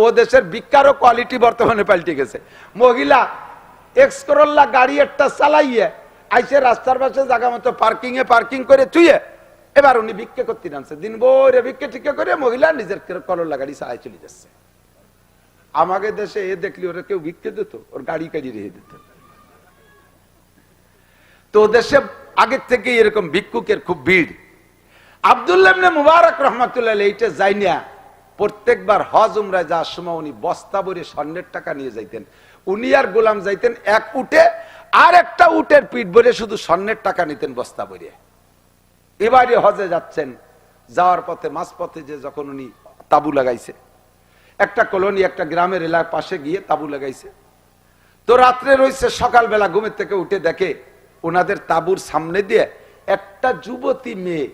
ও দেশের ভিক্ষারও কোয়ালিটি বর্তমানে পাল্টে গেছে। মহিলা এক্স করোলা গাড়ি একটা চালাইয়ে আইসে রাস্তার পাশে জায়গা মতো পার্কিং করে থুয়ে এবার উনি ভিক্ষা করতে নামছে। দিন ভরে ভিক্ষা টিক্ষা করে মহিলা নিজের করোলা গাড়ি চালাই চলে যাচ্ছে। আমাদের দেশে এ দেখলি ওরা কেউ ভিক্ষা দিত, ওর গাড়ি কাড়ি রেখে দিত। তো দেশে আগের থেকে এরকম ভিক্ষুকের খুব ভিড়। আব্দুল্লাহ ইবনে মুবারক রহমাতুল্লাহ এইটা যাই না, প্রত্যেকবার হজ উমরায় যাওয়ার সময় উনি বস্তা ভরে স্বর্ণের টাকা নিয়ে যাইতেন। উনি আর গোলাম যাইতেন এক উটে, আর একটা উটের পিঠ ভরে শুধু স্বর্ণের টাকা নিতেন বস্তা ভরে। এবারে হজে যাচ্ছেন, যাওয়ার পথে মাঝ পথে যে যখন উনি তাবু লাগাইছে, একটা কলোনি একটা গ্রামের এলাকার পাশে গিয়ে তাবু লাগাইছে। তো রাত্রে রয়েছে, সকালবেলা ঘুমের থেকে উঠে দেখে ওনাদের তাবুর সামনে দিয়ে একটা যুবতী মেয়ে,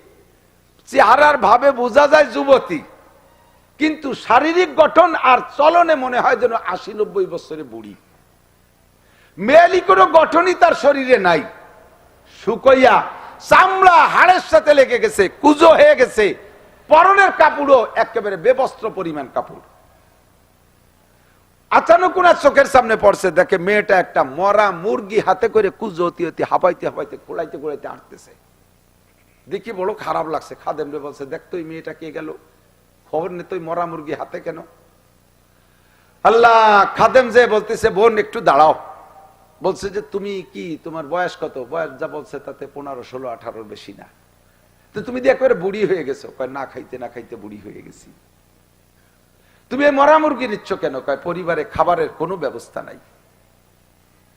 চেহারার ভাবে বোঝা যায় যুবতী, কিন্তু শারীরিক গঠন আর চলনে মনে হয় যেন ৮০-৯০ বছরের বুড়ি। মেয়েলি কোনো গঠনই তার শরীরে নাই, শুকইয়া চামড়া হাড়ের সাথে লেগে গেছে, কুজো হয়ে গেছে, পরনের কাপড়ও একেবারে বেবস্ত্র পরিমাণ কাপড়। আচানক ওনার চোখের সামনে পড়ছে, দেখে মেয়েটা একটা মরা মুরগি হাতে করে কুজো অতি অতি হাঁপাইতে হাঁপাইতে কোলাইতে কোলাইতে হাঁটতেছে। দেখি বড় খারাপ লাগছে। খাদেম রে বলছে, দেখ তো এই মেয়েটা কে গেল, খবর নে তুই মরা মুরগি হাতে কেন? আল্লাহ, খাদেম যে বলতেছে, বোন একটু দাঁড়াও। বলছে যে তুমি কি, তোমার বয়স কত? বয়স যা বলছে তাতে 15, 16, 18 বেশি না। তো তুমি দিয়ে একবারে বুড়ি হয়ে গেছো। কয় না খাইতে না খাইতে বুড়ি হয়ে গেছি। তুমি এই মরা মুরগি নিচ্ছ কেন? কয় পরিবারে খাবারের কোনো ব্যবস্থা নাই,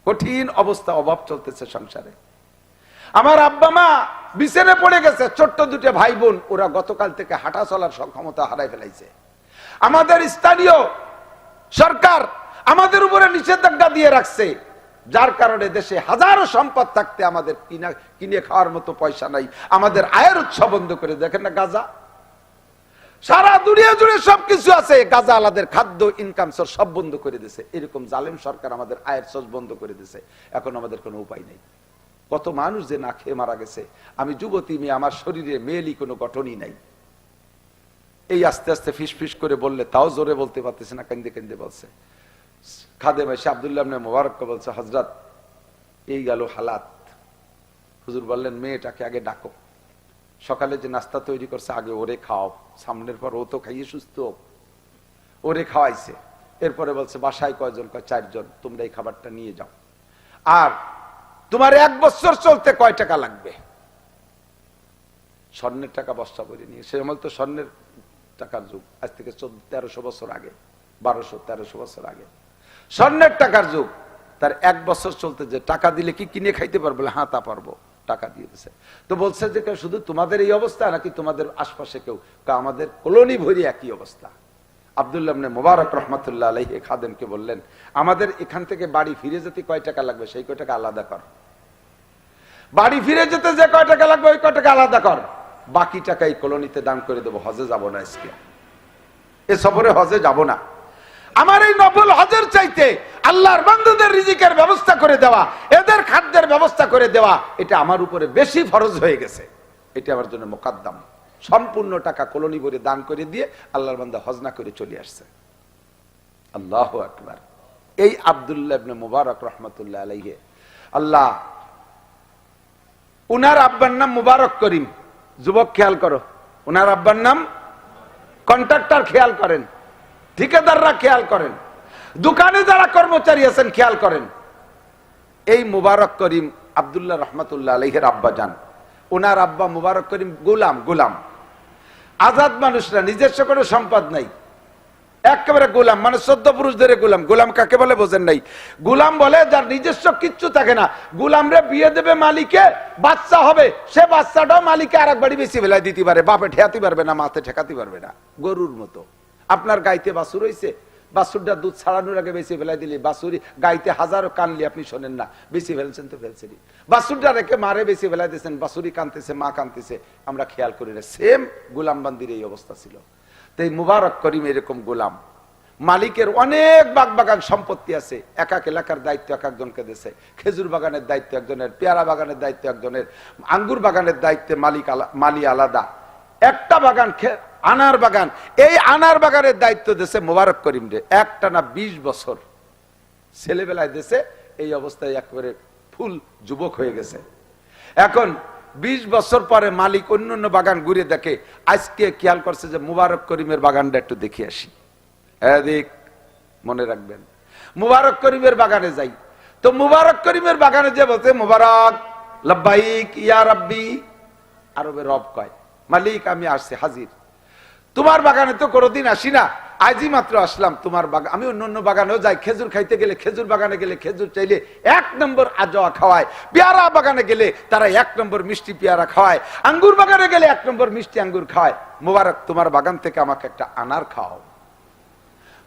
কঠিন অবস্থা, অভাব চলতেছে সংসারে। আমার আব্বা মা বিছানে পড়ে গেছে, ছোট্ট দুটো ভাই বোন, ওরা গতকাল থেকে হাঁটা চলার সক্ষমতা হারাই ফেলাইছে। আমাদের স্থানীয় সরকার আমাদের উপরে নিষেধাজ্ঞা দিয়ে রাখছে, যার কারণে দেশে হাজারো সম্পদ থাকতে আমাদের কিনে খাওয়ার মতো পয়সা নাই। আমাদের আয়ের উৎস বন্ধ করে, দেখেন না গাজা, সারা দুনিয়া জুড়ে সবকিছু আছে, গাজা আলাদের খাদ্য ইনকাম সোর্স সব বন্ধ করে দিয়েছে। এরকম জালেম সরকার আমাদের আয়ের সোর্স বন্ধ করে দিয়েছে। এখন আমাদের কোনো উপায় নেই। কত মানুষ যে না খেয়ে মারা গেছে। আমি যুবতী মেয়ে, আমার শরীরে মেয়েলি কোনো গঠনই নাই। এই আস্তে আস্তে ফিস ফিস করে বললে, তাও জোরে বলতে পারতেছে না, কেন্দে কেন্দে বলছে। খাদেম এসে আব্দুল্লাহ ইবনে মুবারককে বলছে, হযরত এই গেল হালাত। হুজুর বললেন, মেয়েটাকে আগে ডাকো, সকালে যে নাস্তা তৈরি করছে আগে ওরে খাও, সামনের পর ও তো খাইয়ে সুস্থ, ওরে খাওয়াইছে। এরপরে বলছে, বাসায় কয়জন? কয় 4 জন, তোমরা এই খাবারটা নিয়ে যাও। আর তোমার 1 বছর চলতে কয় টাকা লাগবে? স্বর্ণের টাকা বস্তা করে নিয়ে, সে আমল তো স্বর্ণের টাকার যুগ, আজ থেকে 1300 বছর আগে, 1200-1300 বছর আগে স্বর্ণের টাকার যুগ। তার 1 বছর চলতে যে টাকা দিলে কি কিনে খাইতে পারবো? হ্যাঁ তা পারবো, টাকা দিয়ে দিছে। তো বলছে যে শুধু তোমাদের এই অবস্থা নাকি তোমাদের আশপাশে কেউ? আমাদের কলোনি ভরি একই অবস্থা। আব্দুল্লাহ ইবনে মুবারক রহমাতুল্লাহ আলাইহি খাদেমকে বললেন, আমাদের এখান থেকে বাড়ি ফিরে যেতে কয় টাকা লাগবে সেই কয় টাকা আলাদা কর। বাড়ি ফিরে যেতে যে কয় টাকা লাগবে ওই কয় টাকা আলাদা কর, বাকি টাকা এই কলোনিতে দান করে দেবো। হজে যাব না, আজকে এ সফরে হজে যাব না। আমার এই নফল হজের চাইতে আল্লাহর বান্দাদের রিজিকের ব্যবস্থা করে দেওয়া, এদের খাদ্যের ব্যবস্থা করে দেওয়া, এটা আমার উপরে বেশি ফরজ হয়ে গেছে। এটা আমার জন্য মুকদ্দম। সম্পূর্ণ টাকা কলোনি ভরে দান করে দিয়ে আল্লাহর বান্দা হজ না করে চলে আসছে। আল্লাহু আকবার। এই আব্দুল্লাহ ইবনে মুবারক রহমাতুল্লাহ আলাইহি, আল্লাহ উনার আব্বার নাম মুবারক করিম। যুবক খেয়াল করো, উনার আব্বার নাম, কন্ট্রাক্টর খেয়াল করেন, ঠিকাদাররা খেয়াল করেন, দোকানে যারা কর্মচারী আছেন খেয়াল করেন। এই মুবারক করিম আব্দুল্লাহ রহমাতুল্লাহ আলাইহির আব্বা যান। ওনার আব্বা মুবারক করিম গোলাম, আজাদ মানুষরা, নিজস্ব কোনো সম্পদ নাই, একেবারে গোলাম, মানে 14 পুরুষ ধরে গোলাম। গোলাম কাকে বলে বোঝেন নাই? গোলাম বলে যার নিজস্ব কিচ্ছু থাকে না। গোলামরে বিয়ে দেবে মালিকে, বাচ্চা হবে, সে বাচ্চাটাও মালিকে আরেক বাড়ি বেশি ফেলাই দিতে পারে, বাপে ঠেকাতে পারবে না, মাথে ঠেকাতে পারবে না। গরুর মতো আপনার গাইতে বাছুর হয়েছে, বাছুরটা দুধ ছাড়ানোর আগে বেশি ফেলাই দিলে, বাছুরি গাইতে হাজারো কানলি আপনি শোনেন না, বেশি ফেলছেন তো ফেলছেন। বাছুরটা রেখে মারে বেশি ফেলাই দিয়েছেন, বাছুরি কানতেছে, মা কানতেছে, আমরা খেয়াল করি না। সেম গোলাম বান্দির এই অবস্থা ছিল। তো এই মুবারক করিম এরকম গোলাম, মালিকের অনেক বাগান সম্পত্তি আছে, এক এক এলাকার দায়িত্ব এক একজনকে দিয়েছে। খেজুর বাগানের দায়িত্ব একজনের, পেয়ারা বাগানের দায়িত্ব একজনের, আঙ্গুর বাগানের দায়িত্বে মালি আলাদা। একটা বাগান আনার বাগান, এই আনার বাগানের দায়িত্ব দিয়েছে মোবারক করিম রে। একটানা 20 বছর ছেলেবেলায় দেশে, এই অবস্থায় একেবারে ফুল যুবক হয়ে গেছে। এখন 20 বছর পরে মালিক অন্য বাগান ঘুরে দেখে, আজকে খেয়াল করছে যে মুবারক করিমের বাগানটা একটু দেখে আসি। এদিক মনে রাখবেন, মুবারক করিমের বাগানে যাই। তো মুবারক করিমের বাগানে যে বলতে, মুবারক লাব্বাইক ইয়া রাব্বি, আরবে রব কয়, মালিক আমি আসছি হাজির। তোমার বাগানে তো কোনোদিন আসি না, আজই মাত্র আসলাম তোমার বাগান। আমি অন্য বাগানেও যাই, খেজুর খাইতে গেলে, খেজুর বাগানে গেলে খেজুর চাইলে 1 নম্বর আজোয়া খাওয়ায়, পেয়ারা বাগানে গেলে তারা 1 নম্বর মিষ্টি পেয়ারা খাওয়ায়, আঙ্গুর বাগানে গেলে 1 নম্বর মিষ্টি আঙ্গুর খাওয়ায়। মুবারক তোমার বাগান থেকে আমাকে একটা আনার খাও।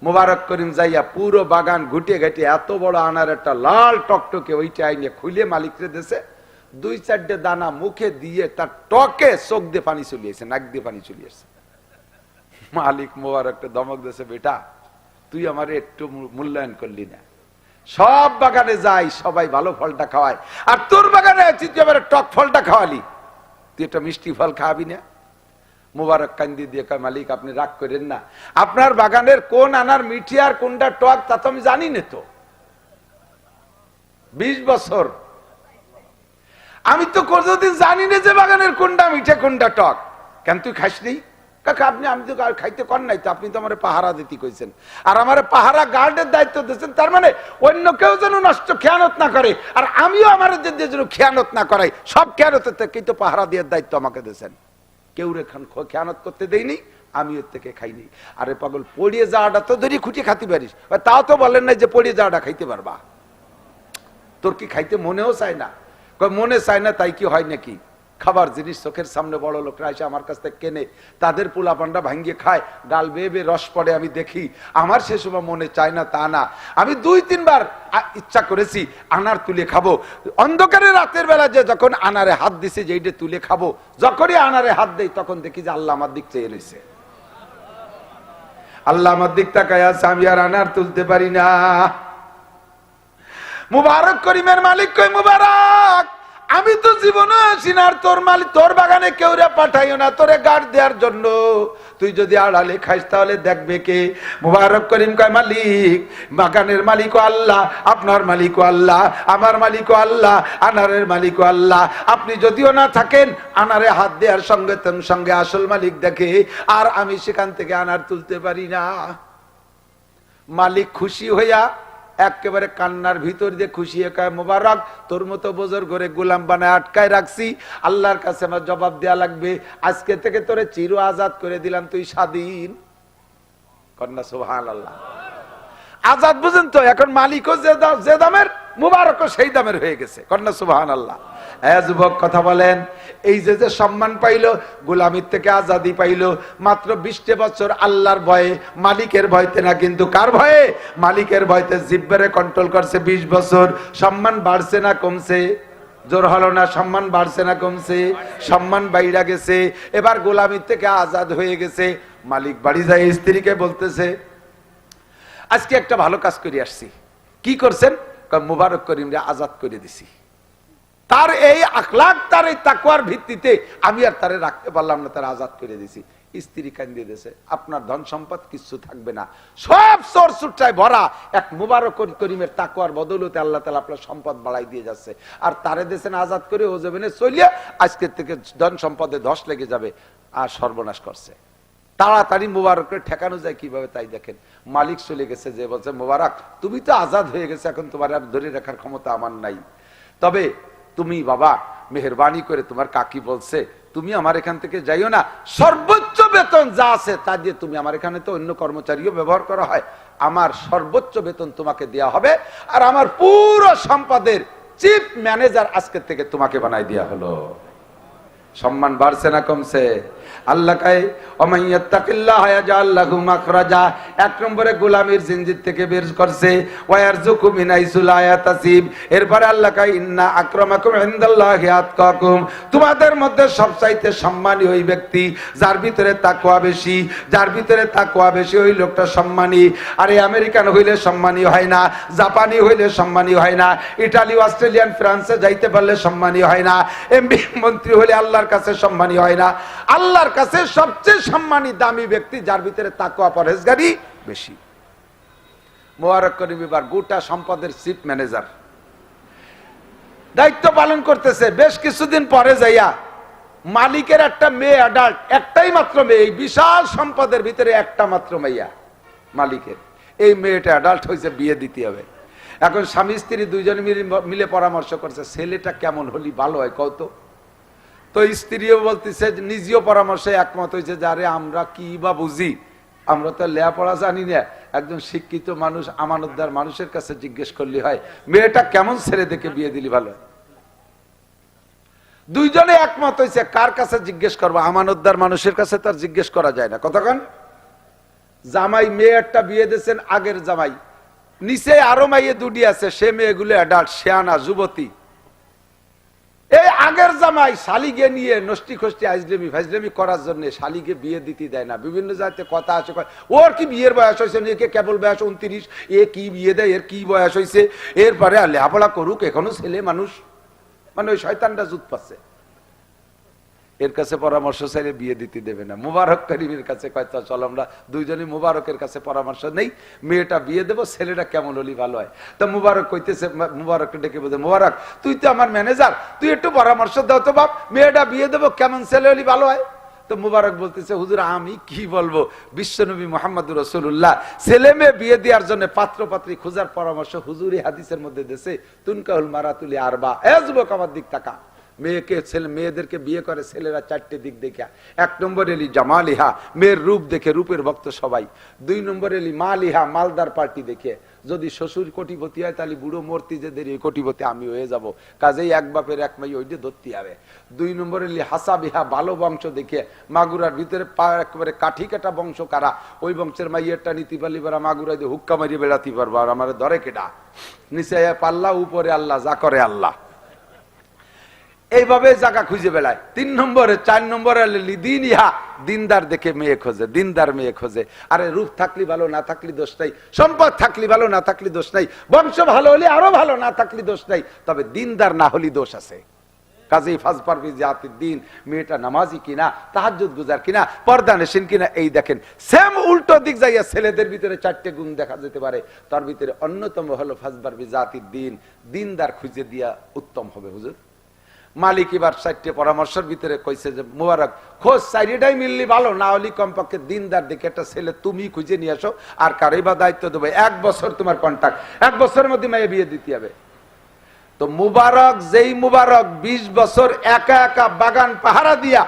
মুবারক করিম যাইয়া পুরো বাগান ঘুটে ঘাটে এত বড় আনার একটা লাল টকটকে ওইটা আইনে খুলে মালিকরে দেশে 2-4টে দানা মুখে দিয়ে তার টকে চোখ দিয়ে পানি চলিয়েছে, নাক দিয়ে পানি চলিয়েছে। মালিক মুবারককে ধমক দিয়েছে, বেটা তুই আমার একটু মূল্যায়ন করলি না। সব বাগানে যাই, সবাই ভালো ফলটা খাওয়ায়, আর তোর বাগানে তুই এবারে টক ফলটা খাওয়ালি, তুই একটা মিষ্টি ফল খাওয়াবি না? মুবারক কান্দি দিয়ে কয়, মালিক আপনি রাগ করেন না, আপনার বাগানের কোন আনার মিঠি আর কোনটা টক তা তো আমি জানি না। তো 20 বছর আমি তো কোনোদিন জানি না যে বাগানের কোনটা মিঠে কোনটা টক। কেন তুই খাসনি? কাকা আপনি, আমি তো খাইতে কর নাই তো, আপনি তো আমার পাহারা দিতে কইছেন, আর আমার পাহারা গার্ডের দায়িত্ব দিয়েছেন, তার মানে অন্য কেউ যেন নষ্ট খেয়ানত না করে, আর আমিও আমার যেন খেয়ানত না করাই। সব খেয়ানতের থেকে তো পাহারা দেওয়ার দায়িত্ব আমাকে দিয়েছেন, কেউ রেখান খেয়ানত করতে দেয়নি, আমি ওর থেকে খাইনি। আরে পাগল, পড়িয়ে যাওয়াটা তো ধরি খুঁটি খাতে পারিস, তাও তো বলেন নাই যে পড়িয়ে যাওয়াটা খাইতে পারবা। তোর কি খাইতে মনেও চায় না? মনে চায় না তাই কি হয় নাকি? খাবার জিনিস চোখের সামনে বড় লোকরা এসে আমার কাছ থেকে কেনে, তাদের পোলা পান্ডা ভাঙ্গিয়ে খায়, গাল বেয়ে বেয়ে রস পড়ে, আমি দেখি। আমার সে সময় মনে চায় না তা না, আমি 2-3 বার ইচ্ছা করেছি আনার তুলে খাবো। অন্ধকারে রাতের বেলা যে যখন আনারে হাত দিছে যে এইটা তুলে খাবো, যখনই আনারে হাত দেই তখন দেখি যে আল্লাহ আমার দিক চেয়ে রয়েছে। আল্লাহ আমার দিক তাকায় আছে, আমি আর আনার তুলতে পারি না। মুবারক করিমের মালিক কই, মুবারক আমি তো জীবনে আসি না, আর তোর মালিক তোর বাগানে কেউ রে পাঠাইও না তোরে গার্ড দেওয়ার জন্য। তুই যদি আড়ালে খাইস তাহলে দেখবে কে? মুবারক করিম কয়, মালিক বাগানের মালিকও আল্লাহ, আপনার মালিকও আল্লাহ, আমার মালিকও আল্লাহ, আনারের মালিকও আল্লাহ। আপনি যদিও না থাকেন, আনারে হাত দেওয়ার সঙ্গে সঙ্গে আসল মালিক দেখে, আর আমি সেখান থেকে আনার তুলতে পারি না। মালিক খুশি হইয়া একেবারে কান্নার ভিতর দিয়ে খুশি হয়ে কয়, মুবারক তোর মতো বোঝর করে গোলাম বানায় আটকায় রাখছি, আল্লাহর কাছে আমার জবাব দেয়া লাগবে। আজকে থেকে তোরে চির আজাদ করে দিলাম, তুই স্বাধীন। কন্যা সুবহানাল্লাহ। আজাদ বুঝেন তো? এখন মালিকও যে দামের, মুবারকও সেই দামের হয়ে গেছে। কন্যা সুবহানাল্লাহ। যুবক কথা বলেন, এই যে সম্মান পাইলো, গোলামির থেকে আজাদি পাইলো, মাত্র 20 বছর আল্লাহর ভয়ে, মালিকের ভয়তে না, কিন্তু কার ভয়ে? মালিকের ভয়তে জিব্বারে কন্ট্রোল করছে 20 বছর। সম্মান বাড়ছে না কমছে? জোর হলো না? সম্মান বাড়ছে না কমছে? সম্মান বাইরা গেছে। এবার গোলামির থেকে আজাদ হয়ে গেছে। মালিক বাড়ি যায় স্ত্রীকে বলতেছে, আজকে একটা ভালো কাজ করে আসছি। কি করছেন? মুবারক করিমরে আজাদ করে দিছি। তার এই আখলাক, তার এই তাকওয়ার ভিত্তিতে আমি আর তারে রাখতে পারলাম না, তার আজাদ করে দিছি। স্ত্রী কান্দিয়ে দিয়েছে, আপনার ধন সম্পদ কিছু থাকবে না, সব চোর চুট্টায় ভরা। এক মুবারক করিমের তাকওয়ার বদৌলতে আল্লাহ তাআলা আপনার সম্পদ বাড়াই দিয়ে যাচ্ছে। আর তারে দেশেন আজাদ করে ও যাবেন চলিয়া, আজকের থেকে ধন সম্পদে ধস লেগে যাবে। আর সর্বনাশ করছে। তাড়াতাড়ি মুবারকের ঠেকানো যায় কিভাবে তাই দেখেন। মালিক চলে গেছে, যে বলছে, মুবারক তুমি তো আজাদ হয়ে গেছে, এখন তোমার আর ধরে রাখার ক্ষমতা আমার নাই। তবে তুমি বাবা মেহেরবানি করে, তোমার কাকি বলছে তুমি আমার এখান থেকে যাইও না, সর্বোচ্চ বেতন যা আছে তা দিয়ে তুমি, আমার এখানে তো অন্য কর্মচারীও ব্যবহার করা হয়, আমার সর্বোচ্চ বেতন তোমাকে দেয়া হবে, আর আমার পুরো সম্পদের চিফ ম্যানেজার আজকের থেকে তোমাকে বানাই দেয়া হলো। সম্মান বাড়ছে না কমছে? আল্লাহ কায় ওমাইয়াত্তাকিল্লাহ ইয়াজআল লাহু মাখরাজা, 1 নম্বরে গোলামের জিনজির থেকে বের করছে, ওয়ায়ারযুকু মিন হাইসু লা ইয়াতাসিব। এরপরে আল্লাহ কায় ইন্না আকরামাকুম ইনদাল্লাহি আতকাকুম, তোমাদের মধ্যে সবচাইতে সম্মানী ওই ব্যক্তি যার ভিতরে তাকওয়া বেশি। যার ভিতরে তাকওয়া বেশি ওই লোকটা সম্মানী। আরে আমেরিকান হইলে সম্মানী হয় না, জাপানি হইলে সম্মানী হয় না, ইটালি, অস্ট্রেলিয়ান, ফ্রান্সে যাইতে পারলে সম্মানী হয় না, এমপি মন্ত্রী হইলে আল্লাহর কাছে সম্মানী হয় না। আল্লাহ আল্লাহর কাছে সবচেয়ে সম্মানী দামি ব্যক্তি যার ভিতরে তাকওয়া পরহেজগারি বেশি। মোবারক করিম এবার গোটা সম্পদের চিফ ম্যানেজার, দায়িত্ব পালন করতেছে। বেশ কিছুদিন পরে যাইয়া মালিকের একটা মেয়ে অ্যাডাল্ট, একটাই মাত্র মেয়ে, এই বিশাল সম্পদের ভিতরে একটা মাত্র মেয়া মালিকের, এই মেয়েটা অ্যাডাল্ট হয়েছে, বিয়ে দিতে হবে। এখন স্বামী স্ত্রী দুইজন মিলে পরামর্শ করছে ছেলেটা কেমন হলি ভালো হয় কত। তো স্ত্রীও বলতেছে, নিজেও পরামর্শে একমত হয়েছে, যারে আমরা কি বা বুঝি, আমরা তো লেখাপড়া জানি না, একজন শিক্ষিত মানুষ আমানতদার মানুষের কাছে জিজ্ঞেস করলে হয় মেয়েটা কেমন ছেলে দেখে বিয়ে দিলি ভালো হয়। দুইজনে একমত হয়েছে, কার কাছে জিজ্ঞেস করবো, আমানতদার মানুষের কাছে তার জিজ্ঞেস করা যায় না। কতক্ষণ জামাই মেয়ে একটা বিয়ে দিয়েছেন, আগের জামাই, নিচে আরো মাইয়ে দুটি আছে, সে মেয়েগুলো অ্যাডাল্ট শেয়ানা যুবতী। এই আগের জামাই শালিগে নিয়ে নষ্টি খষ্টি আইজলেমি ফাইজলেমি করার জন্য শালিগে বিয়ে দিতে দেয় না। বিভিন্ন জায়গাতে কথা আছে, ওর কি বিয়ের বয়স হয়েছে, একে কেবল বয়স 29, এ কি বিয়ে দেয়, এর কি বয়স হয়েছে, এরপরে লেখাপড়া করুক, এখনো ছেলে মানুষ। মানে ওই শয়তানটা জুত পাচ্ছে, এর কাছে পরামর্শ চাইলে বিয়ে দিতে দেবে না। মুবারক করিমের কাছে কয়তো চল আমরা দুইজনই মুবারকের কাছে পরামর্শ নেই, মেয়েটা বিয়ে দেবো, ছেলেটা কেমন হলি ভালো হয়। তো মুবারক কইতেছে, মুবারককে ডেকে বলতে, মুবারক তুই তো আমার ম্যানেজার, তুই একটু পরামর্শ দাও তো বাপ, মেয়েটা বিয়ে দেবো, কেমন ছেলে হলি ভালো হয়। তো মুবারক বলতেছে, হুজুর আমি কি বলবো, বিশ্বনবী মুহাম্মদুর রাসূলুল্লাহ ছেলে মেয়ে বিয়ে দেওয়ার জন্য পাত্র পাত্রী খোঁজার পরামর্শ হুজুরি হাদিসের মধ্যে দিয়েছে, তুনকাহুল মারাতুলি আরবা। এ যুবক আমার দিক তাকা, মেয়েকে ছেলে মেয়েদেরকে বিয়ে করে ছেলেরা চারটে দিক দেখে। 1 নম্বর এলি জামালিহা, মেয়ের রূপ দেখে, রূপের ভক্ত সবাই। 2 নম্বর এলি মালিহা, মালদার পার্টি দেখে, যদি শ্বশুর কোটিপতি হয় তাহলে বুড়ো মূর্তি যে দেরি কোটিপতি আমি হয়ে যাব, কাজেই এক বাপের এক মাই ওইটা ধরতে হবে। 2 নম্বর এলি হাসাবিহা, ভালো বংশ দেখে, মাগুরার ভিতরে একেবারে কাঠি কাটা বংশ কারা, ওই বংশের মাইয়েরটা নিতে পারলি পারা মাগুরা দিয়ে হুক্কা মারিয়ে বেড়াতে পারবো, আর আমার ধরে কেটা, নিচে পাল্লা উপরে আল্লাহ, যা করে আল্লাহ, এইভাবে জায়গা খুঁজে বেড়ায়। 3 নম্বরে 4 নম্বরে লিদিন ইহা, দিনদার দেখে মেয়ে খোঁজে, দিনদার মেয়ে খোঁজে। আরে রূপ থাকলি ভালো, না থাকলি দোষ নাই, সম্পদ থাকলি ভালো, না থাকলি দোষ নাই, বংশ ভালো হলে আরো ভালো, না থাকলি দোষ নাই, তবে দিনদার না হলে দোষ আছে। কাজেই ফাজফার বি জাতিদ দ্বীন, মেয়েটা নামাজি কিনা, তাহাজ্জুদ গুজার কিনা, পর্দা নেশিন কিনা। এই দেখেন সেম উল্টো দিক যাইয়া ছেলেদের ভিতরে 4টে গুণ দেখা যেতে পারে, তার ভিতরে অন্যতম হলো ফাজফার বি জাতিদ দ্বীন, দিনদার খুঁজে দিয়া উত্তম হবে। হুজুর মালিক এবার 4টে পরামর্শের ভিতরে কইছে যে মুবারক খোঁজ 4টাই মিললি ভালো, না হলে কমপক্ষে দিনদার দেখে একটা ছেলে তুমি খুঁজে নিয়ে আসো, আর কারই বা দায়িত্ব দেবে, 1 বছর তোমার কন্ট্রাক্ট, 1 বছরের মধ্যে মেয়ে বিয়ে দিতে হবে। তো মুবারক, যেই মুবারক 20 বছর একা একা বাগান পাহারা দিয়া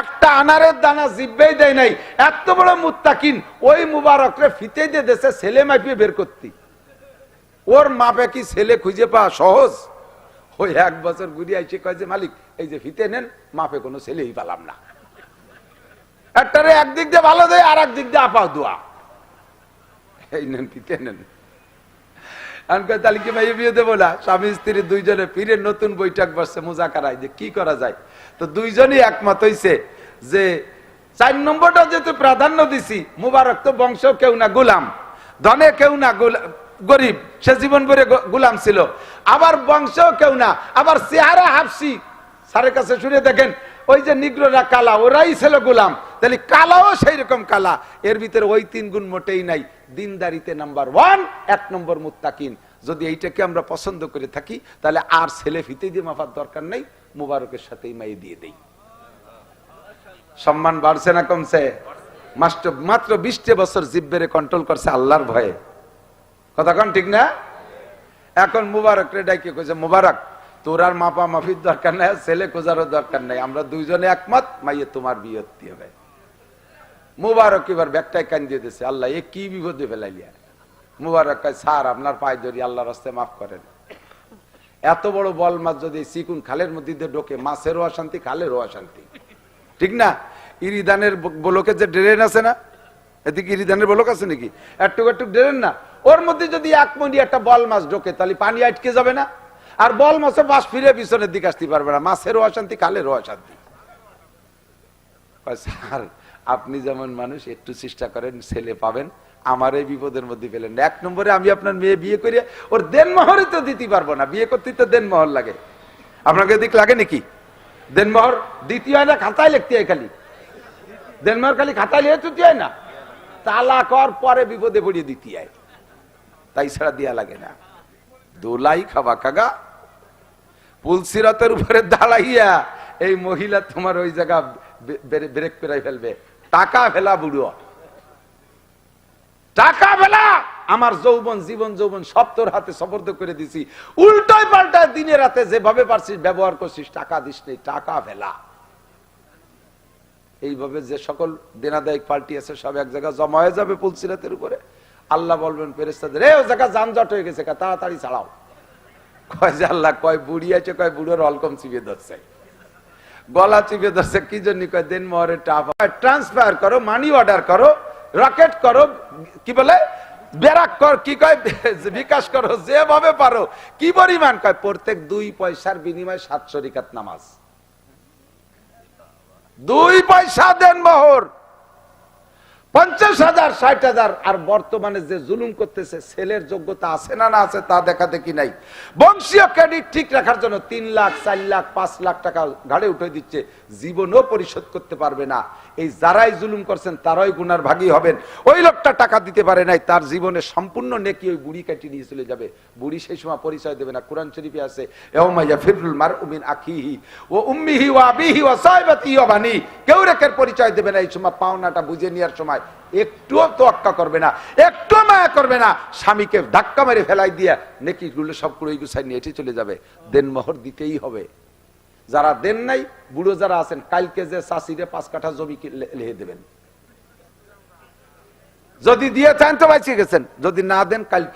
একটা আনারের দানা জিব্বেই দেয় নাই, এত বড় মুত্তাকিন, ওই মুবারকরে ফিতে দিয়ে দেশে ছেলে মাইপিয়ে বের করতি। ওর মাপে কি ছেলে খুঁজে পাওয়া সহজ? ওই 1 বছর ঘুরিয়ে এসে কয় যে মালিক এই যে ফিতে নেন, মাপে কোনো ছেলেই পেলাম না, একটারে একদিক দিয়ে ভালো দেয়, আর একদিক দিয়ে আপাও দোয়া, এই নেন ফিতে নেন। তাহলে কি মাইয়ে বিয়ে দেবো না? স্বামী স্ত্রী দুইজনে পীরের নতুন বৈঠক বসছে মুজাকারায় যে কি করা যায়। তো দুইজনই একমত হইছে যে 4 নম্বরটা যেহেতু প্রাধান্য দিছি, মুবারক তো বংশ কেউ না গোলাম, ধনে কেউ না গরিব, সে জীবন ভরে গোলাম ছিল, আবার বংশ কেউ না, আবার চেহারা হাফসি। স্যারের কাছে শুনে দেখেন ওই যে নিগ্রোরা কালা, ওরাই ছিল গোলাম, তাহলে কালাও সেই রকম কালা। এর ভিতরে ওই 3 গুণ মোটেই নাই। দিনদারিতে নাম্বার 1, 1 নম্বর মুত্তাকিন। যদি এইটাকে আমরা পছন্দ করে থাকি তাহলে আর ছেলে ফিতে দিয়ে মাপার দরকার নেই, মুবারকের সাথেই মাই দিয়ে দেই। সম্মান বাড়ছে না কমছে? মাত্র 20 বছর জিব্বেরে কন্ট্রোল করছে আল্লাহর ভয়ে। কথা কন ঠিক না? এখন মুবারক রে ডাইকে কইছে, মুবারক তোর আর মাপা মাফির দরকার নাই, ছেলে খোঁজারও দরকার নাই, আমরা দুইজনে একমত, মাইয়ে তোমার বিয়ে হতে হবে। মুবারক এবার ব্যাগটাই কান দিয়ে দিছে, আল্লাহ এ কি বিপদে ফেলাইলিয়া। মুবারক কয়, স্যার আপনার পায়ে ধরি, আল্লাহর রাস্তায় মাফ করেন। এত বড় বল মাছ যদি চিকুন খালের মধ্যে ঢোকে, মাছেরও অশান্তি, খালেরও অশান্তি, ঠিক না? ইরিদানের বলকে যে ড্রেন আছে না, এদিকে ইরিদানের বলক আছে নাকি, একটু একটু ড্রেন না, ওর মধ্যে যদি 1 মিনিট একটা বল মাছ ঢোকে তাহলে পানি আটকে যাবে না? আর বল মাছে বাস ফিরে পিছনের দিকে আসতে পারবে না, মাছেরও অশান্তি, খালেরও অশান্তি। স্যার আপনি যেমন মানুষ, একটু চেষ্টা করেন, ছেলে পাবেন, আমার এই বিপদের মধ্যে ফেলেন। 1 নম্বরে আমি আপনার মেয়ে বিয়ে করে ওর দেনমোহরই তো দিতে পারবো না, বিয়ে করতে তো দেনমোহর লাগে। আপনাকে দিক লাগে নাকি? দেনমোহর দিতে হয় না, খাতায় লিখতে হয় খালি। দেনমার খালি খাতায় লিয়ে তুই না, তালা কর পরে বিপদে পড়িয়ে দিতে হয়, তাই ছাড়া দিয়া লাগে না। দোলাই খাবা কাগা, পুলসিরাতের উপরে দাঁড়াইয়া এই মহিলা তোমার ওই জায়গা ব্রেক পেরাই ফেলবে। টাকা ফেলা বুড়ো, টাকা ফেলা, আমার যৌবন জীবন যৌবন সব তোর হাতে সবর্দ করে দিছি, উল্টায় পাল্টায় দিনে রাতে যেভাবে পারছিস ব্যবহার করছিস, টাকা দিস নেই, টাকা ফেলা। এইভাবে যে সকল দেনাদায়িক পাল্টি আছে সব এক জায়গায় জমা হয়ে যাবে পুলসিরাতের উপরে। আল্লাহ বলবেন ফেরেশতাদের, এই ও জায়গা যানজট হয়ে গেছে, তাড়াতাড়ি ছাড়াও। কয় যে আল্লাহ, কয় বুড়ি আছে, কয় বুড়োর অলকম চিপে ধরছে, গলা চিপে ধরছে, কি জন্য? কয় দেন মোহরের টাকা ট্রান্সফার করো, মানি অর্ডার করো, রকেট করো, কি বলে বেরাক কর, কি কয় বিকাশ করো, যেভাবে পারো। কি পরিমাণ? কয় প্রত্যেক 2 পয়সার বিনিময়ে 700 রিকাত নামাজ। 2 পয়সা দেন মোহর, 50,000 60,000। আর বর্তমানে যে জুলুম করতেছে, ছেলের যোগ্যতা আছে না না আছে তা দেখা দেখি নাই। বংশীয় ক্রেডিট ঠিক রাখার জন্য 3 লাখ 4 লাখ 5 লাখ টাকা ঘাড়ে উঠে দিচ্ছে, জীবনও পরিশোধ করতে পারবে না। এই যারাই জুলুম করছেন তারাই গুনার ভাগী হবেন। ওই লোকটা টাকা দিতে পারে নাই, তার জীবনে সম্পূর্ণ নেকি ওই বুড়ি কাটি নিয়ে চলে যাবে। বুড়ি সেই সময় পরিচয় দেবে না। কোরআন শরীফে আছে, ইয়াউমা ইয়াফিরুল মারউ মিন আখিহি ওয়া উম্মিহি ওয়া আবিহি ওয়া সাহিবাতিহি ওয়া বানি। কেউ রেখের পরিচয় দেবে না। এই সময় পাওনাটা বুঝে নেওয়ার সময় একটুও তোয়াক্কা করবে না, একটু মায়া করবে না, স্বামীকে ধাক্কা মেরে ফেলাই দিয়া নেকি গুলো সব কুড়াই গুছাই নিয়ে এটি চলে যাবে। দেন মোহর দিতেই হবে। যারা দেন নাই, বুড়ো যারা আছেন, কালকে যে চাষিরে 5 কাঠা জমি লিখে দেবেন। যদি দিয়ে চান তো বাঁচিয়ে গেছেন, যদি না দেন কালকে